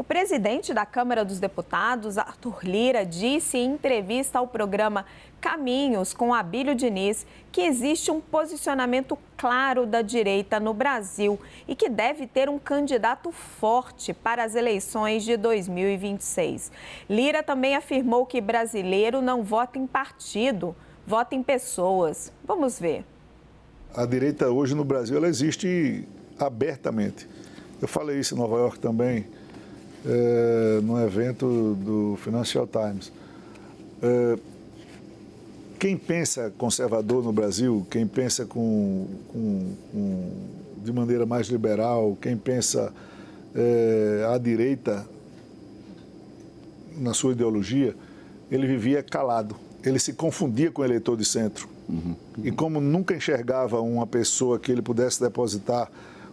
O presidente da Câmara dos Deputados, Arthur Lira, disse em entrevista ao programa Caminhos com Abílio Diniz que existe um posicionamento claro da direita no Brasil e que deve ter um candidato forte para as eleições de 2026. Lira também afirmou que brasileiro não vota em partido, vota em pessoas. Vamos ver. A direita hoje no Brasil, ela existe abertamente. Eu falei isso em Nova York também, num evento do Financial Times. Quem pensa conservador no Brasil, quem pensa de maneira mais liberal, quem pensa à direita na sua ideologia, ele vivia calado. Ele se confundia com o eleitor de centro. E como nunca enxergava uma pessoa que ele pudesse depositar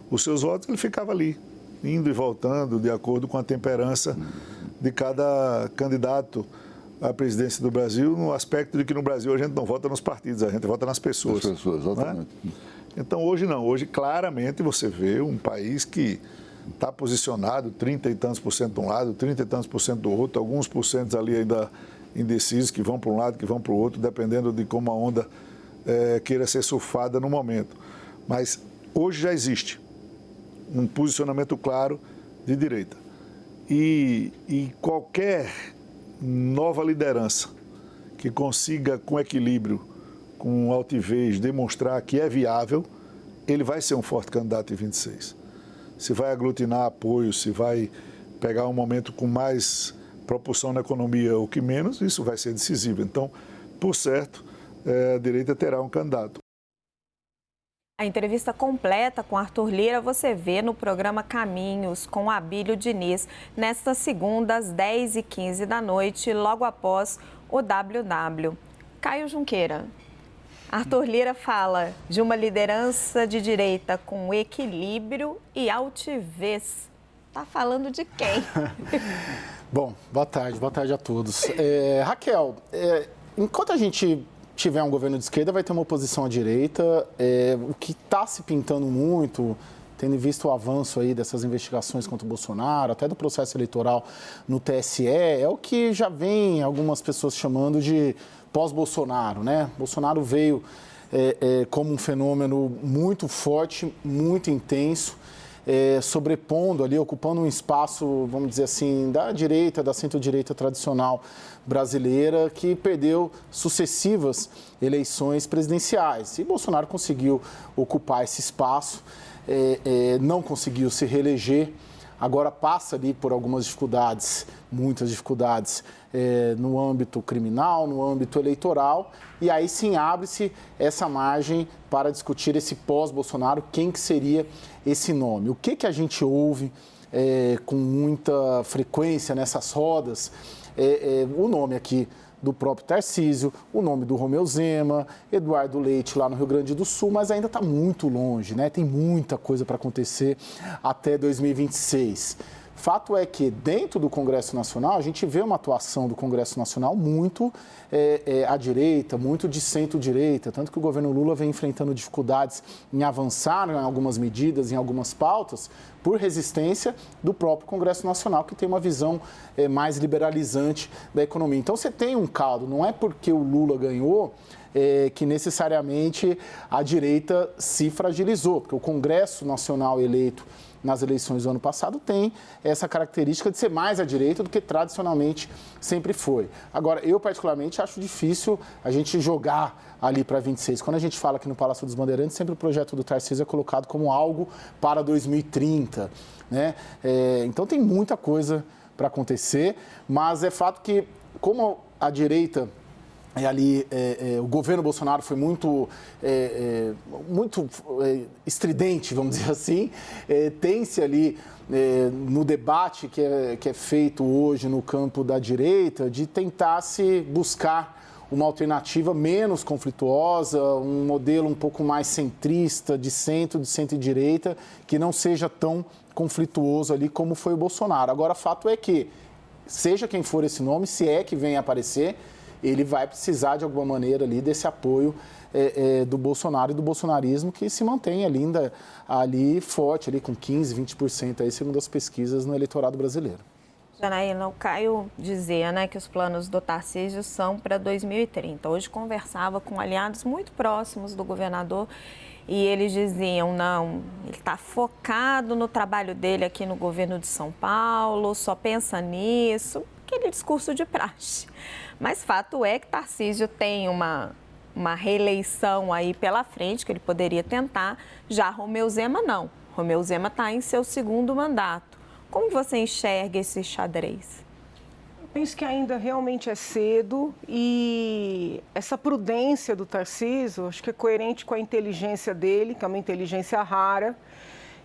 os seus votos, ele ficava ali, indo e voltando de acordo com a temperança de cada candidato à presidência do Brasil, no aspecto de que no Brasil a gente não vota nos partidos, a gente vota nas pessoas. As pessoas, exatamente. Né? Então hoje não, hoje claramente você vê um país que está posicionado 30 e tantos por cento de um lado, 30 e tantos por cento do outro, alguns porcentos ali ainda indecisos que vão para um lado, que vão para o outro, dependendo de como a onda queira ser surfada no momento. Mas hoje já existe um posicionamento claro de direita. E qualquer nova liderança que consiga, com equilíbrio, com altivez, demonstrar que é viável, ele vai ser um forte candidato em 26. Se vai aglutinar apoio, se vai pegar um momento com mais propulsão na economia ou que menos, isso vai ser decisivo. Então, por certo, a direita terá um candidato. A entrevista completa com Arthur Lira você vê no programa Caminhos com Abílio Diniz, nesta segunda às 10h15 da noite, logo após o WW. Caio Junqueira. Arthur Lira fala de uma liderança de direita com equilíbrio e altivez. Tá falando de quem? Bom, boa tarde a todos. Raquel, enquanto a gente tiver um governo de esquerda, vai ter uma oposição à direita. O que está se pintando muito, tendo visto o avanço aí dessas investigações contra o Bolsonaro, até do processo eleitoral no TSE, é o que já vem algumas pessoas chamando de pós-Bolsonaro, né? Bolsonaro veio como um fenômeno muito forte, muito intenso, sobrepondo ali, ocupando um espaço, vamos dizer assim, da direita, da centro-direita tradicional brasileira, que perdeu sucessivas eleições presidenciais. E Bolsonaro conseguiu ocupar esse espaço, não conseguiu se reeleger, agora passa ali por algumas dificuldades, muitas dificuldades, no âmbito criminal, no âmbito eleitoral, e aí sim abre-se essa margem para discutir esse pós-Bolsonaro, quem que seria esse nome. O que a gente ouve com muita frequência nessas rodas, o nome aqui do próprio Tarcísio, o nome do Romeu Zema, Eduardo Leite lá no Rio Grande do Sul, mas ainda está muito longe, né? Tem muita coisa para acontecer até 2026. Fato é que dentro do Congresso Nacional, a gente vê uma atuação do Congresso Nacional muito à direita, muito de centro-direita, tanto que o governo Lula vem enfrentando dificuldades em avançar em algumas medidas, em algumas pautas, por resistência do próprio Congresso Nacional, que tem uma visão mais liberalizante da economia. Então, você tem um caldo, não é porque o Lula ganhou que necessariamente a direita se fragilizou, porque o Congresso Nacional eleito nas eleições do ano passado tem essa característica de ser mais à direita do que tradicionalmente sempre foi. Agora, eu particularmente acho difícil a gente jogar ali para 26. Quando a gente fala aqui no Palácio dos Bandeirantes, sempre o projeto do Tarcísio é colocado como algo para 2030, né? Então tem muita coisa para acontecer, mas é fato que, como a direita o governo Bolsonaro foi muito estridente, vamos dizer assim, tem-se ali no debate que é feito hoje no campo da direita de tentar se buscar uma alternativa menos conflituosa, um modelo um pouco mais centrista, de centro-direita, que não seja tão conflituoso ali como foi o Bolsonaro. Agora, fato é que, seja quem for esse nome, se é que vem aparecer, ele vai precisar, de alguma maneira, ali, desse apoio do Bolsonaro e do bolsonarismo, que se mantém ainda ali forte, ali, com 15%, 20%, aí, segundo as pesquisas, no eleitorado brasileiro. Janaína, o Caio dizia, né, que os planos do Tarcísio são para 2030. Hoje conversava com aliados muito próximos do governador e eles diziam, não, ele está focado no trabalho dele aqui no governo de São Paulo, só pensa nisso, aquele discurso de praxe. Mas fato é que Tarcísio tem uma reeleição aí pela frente, que ele poderia tentar, já Romeu Zema não. Romeu Zema está em seu segundo mandato. Como você enxerga esse xadrez? Eu penso que ainda realmente é cedo e essa prudência do Tarcísio, acho que é coerente com a inteligência dele, que é uma inteligência rara,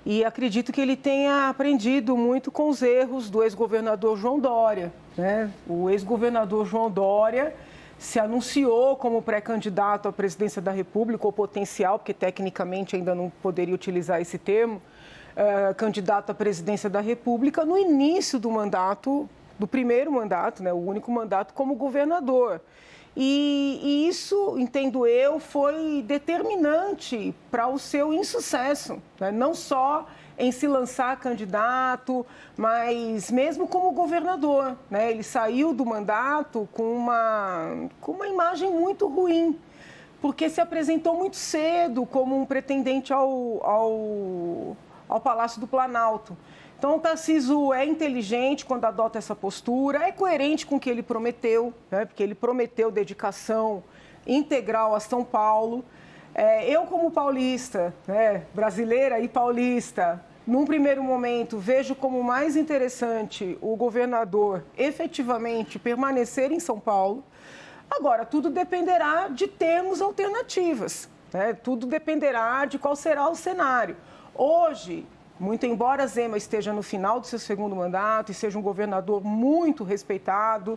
e acredito que ele tenha aprendido muito com os erros do ex-governador João Dória, né? O ex-governador João Dória se anunciou como pré-candidato à presidência da República, ou potencial, porque tecnicamente ainda não poderia utilizar esse termo, candidato à presidência da República no início do mandato, do primeiro mandato, né, o único mandato como governador. E isso, entendo eu, foi determinante para o seu insucesso, né, não só em se lançar candidato, mas mesmo como governador, né, ele saiu do mandato com uma imagem muito ruim, porque se apresentou muito cedo como um pretendente ao Palácio do Planalto. Então, o Tarcísio é inteligente quando adota essa postura, é coerente com o que ele prometeu, né? Porque ele prometeu dedicação integral a São Paulo. Eu, como paulista, né, brasileira e paulista, num primeiro momento, vejo como mais interessante o governador efetivamente permanecer em São Paulo. Agora, tudo dependerá de termos alternativas, né? Tudo dependerá de qual será o cenário. Hoje, muito embora Zema esteja no final do seu segundo mandato e seja um governador muito respeitado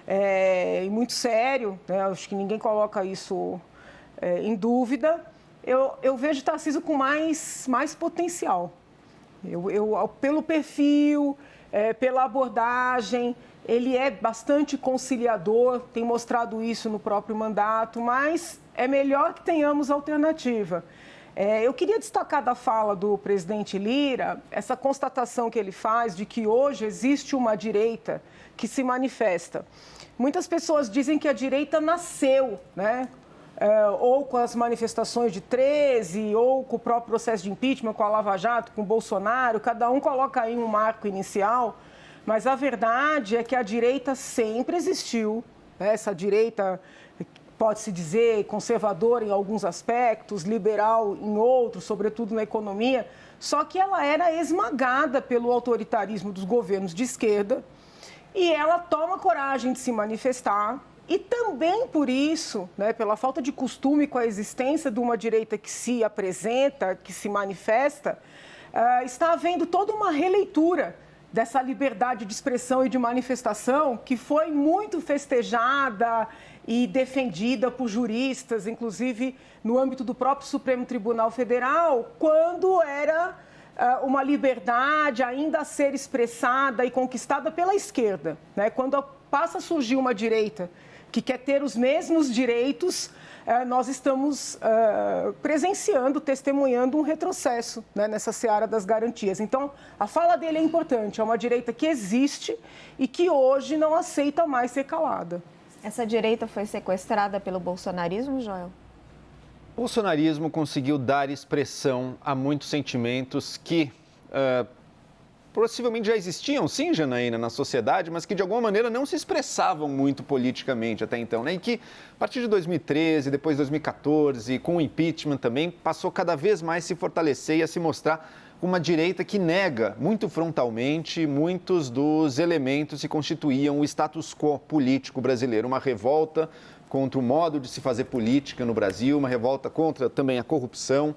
e muito sério, né? Acho que ninguém coloca isso em dúvida, eu vejo Tarcísio com mais potencial. Pelo perfil, pela abordagem, ele é bastante conciliador, tem mostrado isso no próprio mandato, mas é melhor que tenhamos alternativa. Eu queria destacar da fala do presidente Lira essa constatação que ele faz de que hoje existe uma direita que se manifesta. Muitas pessoas dizem que a direita nasceu, né? Ou com as manifestações de 13, ou com o próprio processo de impeachment, com a Lava Jato, com o Bolsonaro, cada um coloca aí um marco inicial, mas a verdade é que a direita sempre existiu, né? Essa direita, pode-se dizer, conservadora em alguns aspectos, liberal em outros, sobretudo na economia, só que ela era esmagada pelo autoritarismo dos governos de esquerda e ela toma coragem de se manifestar e também por isso, né, pela falta de costume com a existência de uma direita que se apresenta, que se manifesta, está havendo toda uma releitura dessa liberdade de expressão e de manifestação que foi muito festejada e defendida por juristas, inclusive no âmbito do próprio Supremo Tribunal Federal, quando era uma liberdade ainda a ser expressada e conquistada pela esquerda, né? Quando passa a surgir uma direita que quer ter os mesmos direitos, nós estamos presenciando, testemunhando um retrocesso, né, nessa seara das garantias. Então, a fala dele é importante, é uma direita que existe e que hoje não aceita mais ser calada. Essa direita foi sequestrada pelo bolsonarismo, Joel? O bolsonarismo conseguiu dar expressão a muitos sentimentos que possivelmente já existiam, sim, Janaína, na sociedade, mas que de alguma maneira não se expressavam muito politicamente até então, né? E que a partir de 2013, depois de 2014, com o impeachment também, passou cada vez mais a se fortalecer e a se mostrar uma direita que nega muito frontalmente muitos dos elementos que constituíam o status quo político brasileiro, uma revolta contra o modo de se fazer política no Brasil, uma revolta contra também a corrupção,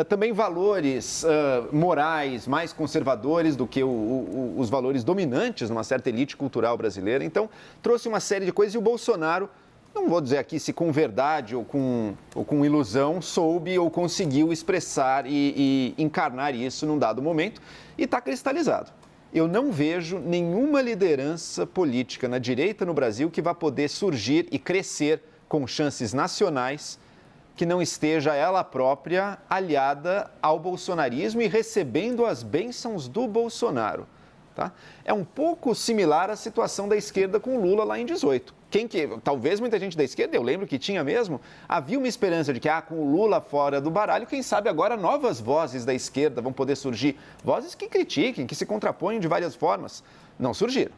também valores morais mais conservadores do que os valores dominantes numa certa elite cultural brasileira. Então, trouxe uma série de coisas e o Bolsonaro, não vou dizer aqui se com verdade ou com ilusão, soube ou conseguiu expressar e encarnar isso num dado momento e está cristalizado. Eu não vejo nenhuma liderança política na direita no Brasil que vá poder surgir e crescer com chances nacionais que não esteja ela própria aliada ao bolsonarismo e recebendo as bênçãos do Bolsonaro. Tá? É um pouco similar à situação da esquerda com o Lula lá em 18. Talvez muita gente da esquerda, eu lembro que tinha mesmo, havia uma esperança de que, com o Lula fora do baralho, quem sabe agora novas vozes da esquerda vão poder surgir. Vozes que critiquem, que se contraponham de várias formas. Não surgiram.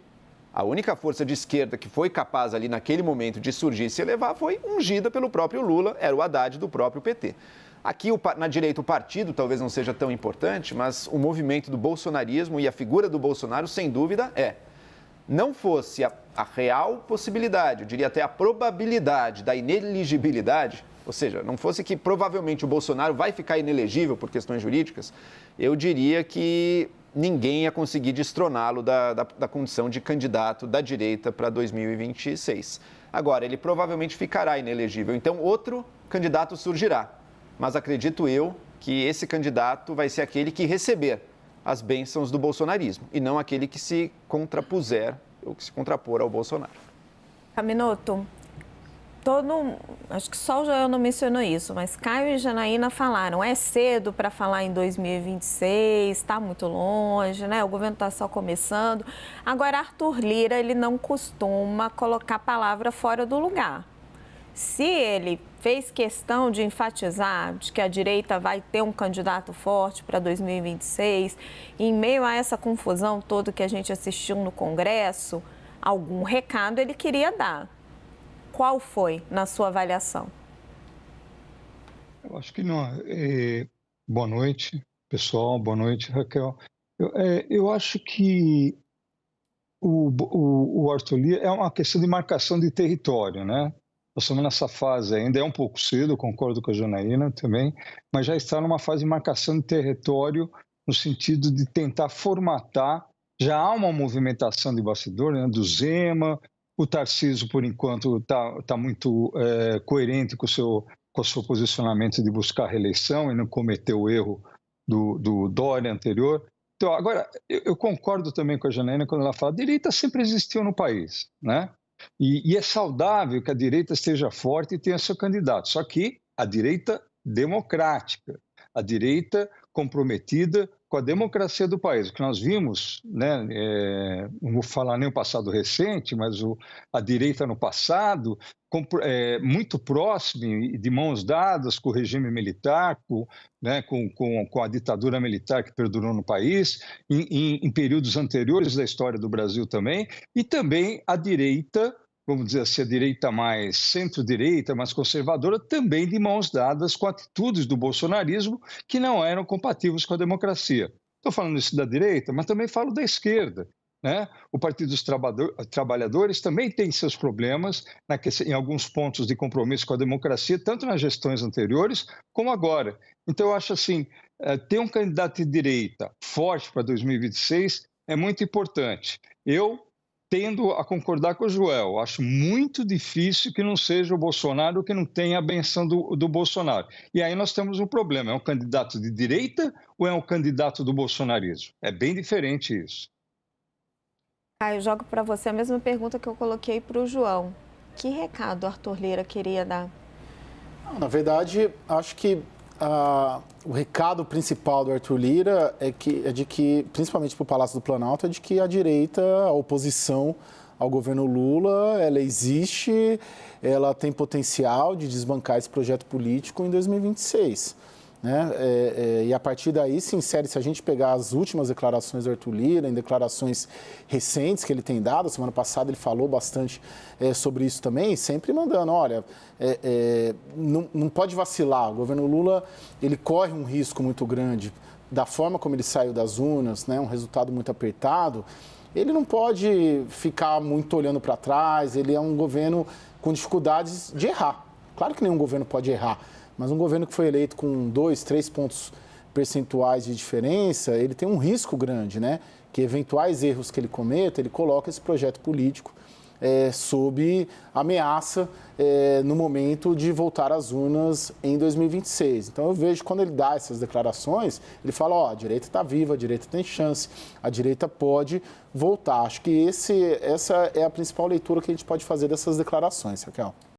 A única força de esquerda que foi capaz ali naquele momento de surgir e se elevar foi ungida pelo próprio Lula, era o Haddad do próprio PT. Aqui, na direita, o partido talvez não seja tão importante, mas o movimento do bolsonarismo e a figura do Bolsonaro, sem dúvida, não fosse a real possibilidade, eu diria até a probabilidade da ineligibilidade, ou seja, não fosse que provavelmente o Bolsonaro vai ficar inelegível por questões jurídicas, eu diria que ninguém ia conseguir destroná-lo da condição de candidato da direita para 2026. Agora, ele provavelmente ficará inelegível, então outro candidato surgirá. Mas acredito eu que esse candidato vai ser aquele que receber as bênçãos do bolsonarismo e não aquele que se contrapuser ou que se contrapor ao Bolsonaro. Caminoto, acho que só o Joel não mencionou isso, mas Caio e Janaína falaram, é cedo para falar em 2026, está muito longe, né? O governo está só começando. Agora, Arthur Lira, ele não costuma colocar a palavra fora do lugar. Se ele fez questão de enfatizar de que a direita vai ter um candidato forte para 2026, em meio a essa confusão toda que a gente assistiu no Congresso, algum recado ele queria dar. Qual foi, na sua avaliação? Eu acho que não. Boa noite, pessoal. Boa noite, Raquel. Eu acho que o Arthur Lira é uma questão de marcação de território, né? Nós estamos nessa fase ainda, é um pouco cedo, concordo com a Janaína também, mas já está numa fase de marcação de território no sentido de tentar formatar. Já há uma movimentação de bastidor, né, do Zema, o Tarcísio, por enquanto, está muito coerente com o seu posicionamento de buscar reeleição e não cometer o erro do Dória anterior. Então, agora, eu concordo também com a Janaína quando ela fala que a direita sempre existiu no país, né? E é saudável que a direita esteja forte e tenha seu candidato, só que a direita democrática, a direita comprometida com a democracia do país. O que nós vimos, né, não vou falar nem o passado recente, mas a direita no passado, muito próximo e de mãos dadas com o regime militar, com a ditadura militar que perdurou no país, em períodos anteriores da história do Brasil também, e também a direita, vamos dizer assim, a direita mais centro-direita, mais conservadora, também de mãos dadas com atitudes do bolsonarismo que não eram compatíveis com a democracia. Estou falando isso da direita, mas também falo da esquerda, né? O Partido dos Trabalhadores também tem seus problemas em alguns pontos de compromisso com a democracia, tanto nas gestões anteriores como agora. Então, eu acho assim, ter um candidato de direita forte para 2026 é muito importante. Eu tendo a concordar com o Joel, acho muito difícil que não seja o Bolsonaro que não tenha a benção do Bolsonaro. E aí nós temos um problema, é um candidato de direita ou é um candidato do bolsonarismo? É bem diferente isso. Eu jogo para você a mesma pergunta que eu coloquei para o João. Que recado o Arthur Lira queria dar? Na verdade, acho que o recado principal do Arthur Lira é de que, principalmente para o Palácio do Planalto, é de que a direita, a oposição ao governo Lula, ela existe, ela tem potencial de desbancar esse projeto político em 2026. Né? E a partir daí se insere, se a gente pegar as últimas declarações do Arthur Lira, em declarações recentes que ele tem dado, semana passada ele falou bastante sobre isso também, sempre mandando, olha, não pode vacilar, o governo Lula ele corre um risco muito grande, da forma como ele saiu das urnas, né? Um resultado muito apertado, ele não pode ficar muito olhando para trás, ele é um governo com dificuldades de errar, claro que nenhum governo pode errar, mas um governo que foi eleito com 2, 3 pontos percentuais de diferença, ele tem um risco grande, né? Que eventuais erros que ele cometa, ele coloca esse projeto político sob ameaça no momento de voltar às urnas em 2026. Então eu vejo quando ele dá essas declarações, ele fala, ó, a direita está viva, a direita tem chance, a direita pode voltar. Acho que essa é a principal leitura que a gente pode fazer dessas declarações, Raquel.